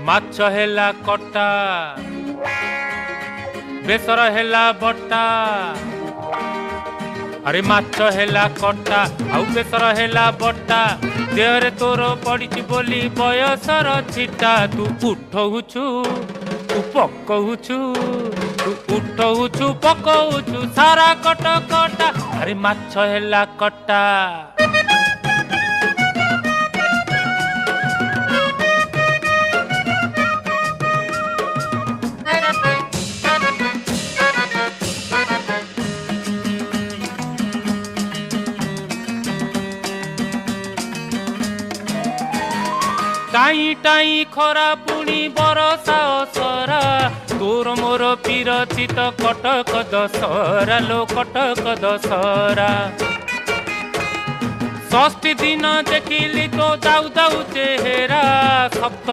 ମାଛ ହେଲା କଟା ବେସର ହେଲା ବଟା ଆରେ ମାଛ ହେଲା କଟା ଆଉ ବେସର ହେଲା ବଟା ଦେହରେ ତୋର ପଡ଼ିଛି ବୋଲି ବୟସର ଛିଟା ତୁ ଉଠଉଛୁ ତୁ ପକଉଛୁ ତୁ ଉଠଉଛୁ ପକଉଛୁ ସାରା କଟ କଟା ଆରେ ମାଛ ହେଲା କଟା टाई टाई खरा पुणी बरसा असरा तोर मोर पीरती तो कटक दशहरा लो कटक दशहरा षष्ठी दिन देखिली तो दाऊ दाऊ चेहरा सप्त